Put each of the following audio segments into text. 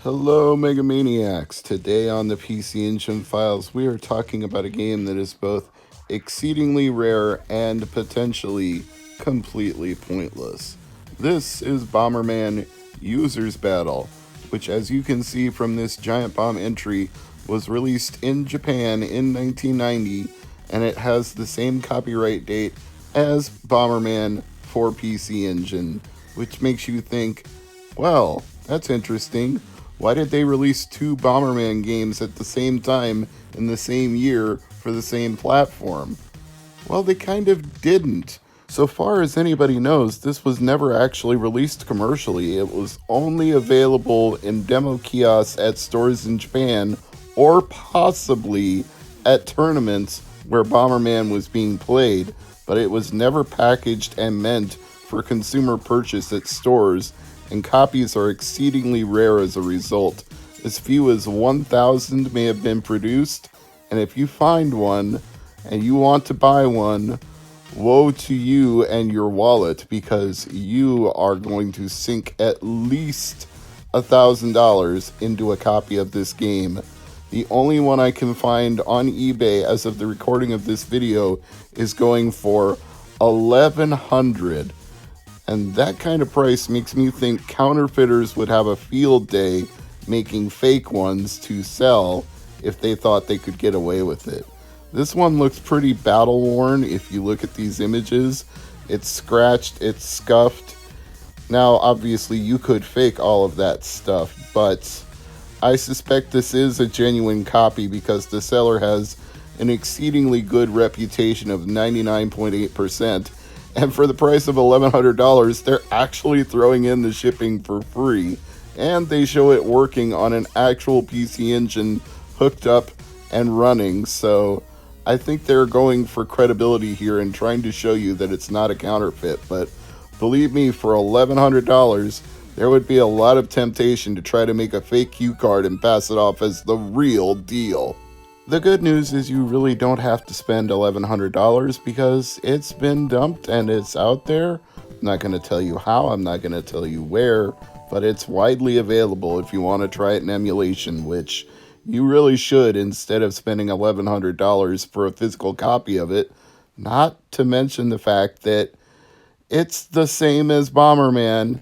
Hello, Megamaniacs. Today on the PC Engine Files, we are talking about a game that is both exceedingly rare and potentially completely pointless. This is Bomberman Users Battle, which, as you can see from this giant bomb entry, was released in Japan in 1990, and it has the same copyright date as Bomberman for PC Engine, which makes you think, well, that's interesting. Why did they release two Bomberman games at the same time in the same year for the same platform? Well, they kind of didn't. So far as anybody knows, this was never actually released commercially. It was only available in demo kiosks at stores in Japan, or possibly at tournaments where Bomberman was being played, but it was never packaged and meant for consumer purchase at stores, and copies are exceedingly rare as a result. As few as 1,000 may have been produced, and if you find one and you want to buy one, woe to you and your wallet, because you are going to sink at least $1,000 into a copy of this game. The only one I can find on eBay as of the recording of this video is going for $1,100. And that kind of price makes me think counterfeiters would have a field day making fake ones to sell if they thought they could get away with it. This one looks pretty battle worn if you look at these images. It's scratched, it's scuffed. Now, obviously, you could fake all of that stuff, but I suspect this is a genuine copy because the seller has an exceedingly good reputation of 99.8%. And for the price of $1,100, they're actually throwing in the shipping for free. And they show it working on an actual PC Engine hooked up and running. So I think they're going for credibility here and trying to show you that it's not a counterfeit. But believe me, for $1,100, there would be a lot of temptation to try to make a fake cue card and pass it off as the real deal. The good news is you really don't have to spend $1,100 because it's been dumped and it's out there. I'm not going to tell you how, I'm not going to tell you where, but it's widely available if you want to try it in emulation, which you really should instead of spending $1,100 for a physical copy of it. Not to mention the fact that it's the same as Bomberman,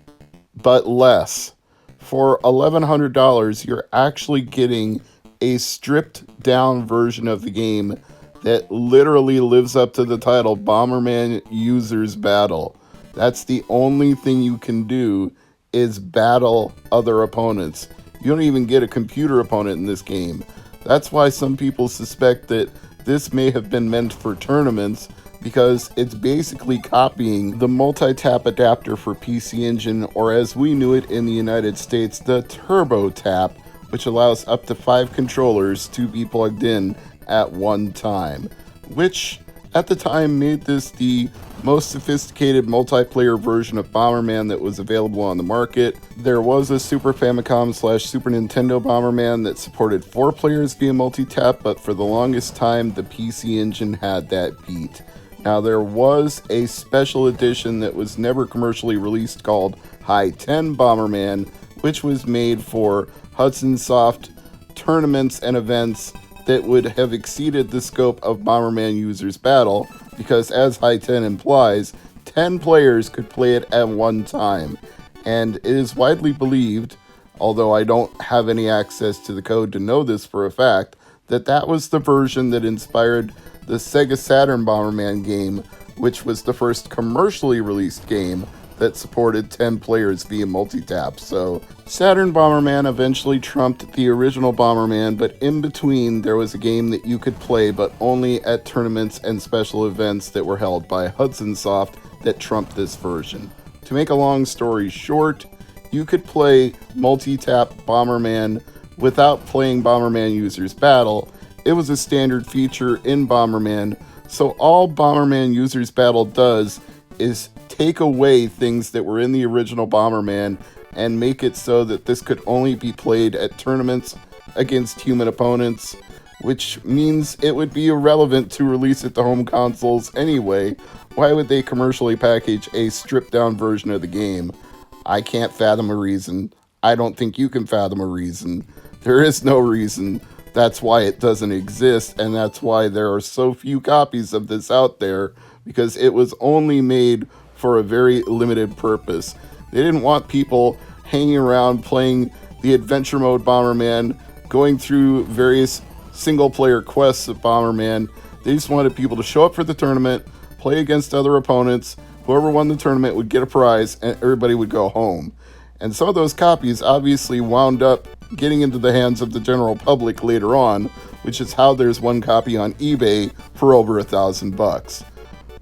but less. For $1,100, you're actually getting a stripped down version of the game that literally lives up to the title, Bomberman Users Battle. That's the only thing you can do is battle other opponents. You don't even get a computer opponent in this game. That's why some people suspect that this may have been meant for tournaments, because it's basically copying the multi-tap adapter for PC Engine, or as we knew it in the United States, the Turbo Tap, which allows up to 5 controllers to be plugged in at one time, which at the time made this the most sophisticated multiplayer version of Bomberman that was available on the market. There was a Super Famicom/Super Nintendo Bomberman that supported 4 players via multi-tap, but for the longest time the PC Engine had that beat. Now, there was a special edition that was never commercially released called High 10 Bomberman, which was made for Hudson Soft tournaments and events that would have exceeded the scope of Bomberman Users Battle, because as High 10 implies, 10 players could play it at one time. And it is widely believed, although I don't have any access to the code to know this for a fact, that that was the version that inspired the Sega Saturn Bomberman game, which was the first commercially released game that supported 10 players via multitap. So Saturn Bomberman eventually trumped the original Bomberman, but in between there was a game that you could play but only at tournaments and special events that were held by Hudson Soft that trumped this version. To make a long story short, you could play multi-tap Bomberman without playing Bomberman Users Battle. It was a standard feature in Bomberman, so all Bomberman Users Battle does is take away things that were in the original Bomberman and make it so that this could only be played at tournaments against human opponents, which means it would be irrelevant to release it to home consoles anyway. Why would they commercially package a stripped down version of the game? I can't fathom a reason. I don't think you can fathom a reason. There is no reason. That's why it doesn't exist, and that's why there are so few copies of this out there, because it was only made for a very limited purpose. They didn't want people hanging around playing the adventure mode Bomberman, going through various single-player quests of Bomberman. They just wanted people to show up for the tournament, play against other opponents. Whoever won the tournament would get a prize, and everybody would go home. And some of those copies obviously wound up getting into the hands of the general public later on, which is how there's one copy on eBay for over $1,000.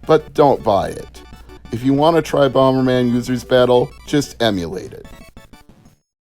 But don't buy it. If you want to try Bomberman Users Battle, just emulate it.